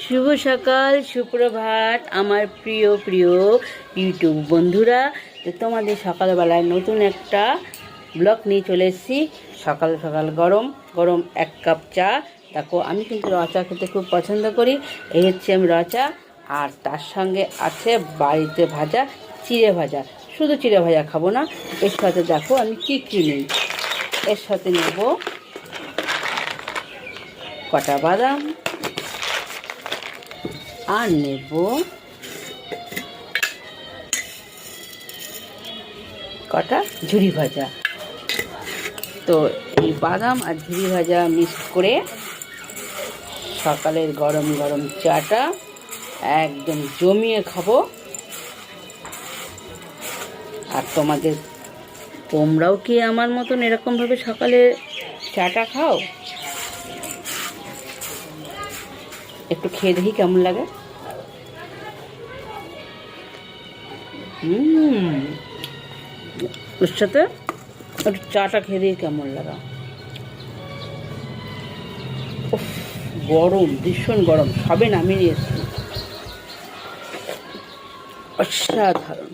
শুভ সকাল, সুপ্রভাত আমার প্রিয় প্রিয় ইউটিউব বন্ধুরা। তো তোমাদের সকালবেলায় নতুন একটা ব্লগ নিয়ে চলে এসেছি। সকাল সকাল গরম গরম এক কাপ চা। দেখো, আমি কিন্তু র চা খেতে খুব পছন্দ করি। এই হচ্ছে আমি র চা, আর তার সঙ্গে আছে বাড়িতে ভাজা চিড়ে ভাজা। শুধু চিড়ে ভাজা খাবো না, এর সাথে দেখো আমি কী কী নিই। এর সাথে নেব কটা বাদাম, আর নেব কটা ঝুরি ভাজা। তো এই বাদাম আর ঝুরি ভাজা মিক্স করে সকালের গরম গরম চাটা একদম জমিয়ে খাবো। আর তোমরাও কি আমার মতন এরকমভাবে সকালে চাটা খাও? একটু খেয়ে দেখি কেমন লাগে। ওর সাথে একটু চাটা খেয়ে দিয়ে কেমন লাগা। গরম, ভীষণ গরম, সবে নামিয়ে নিয়ে এসছি। অসাধারণ।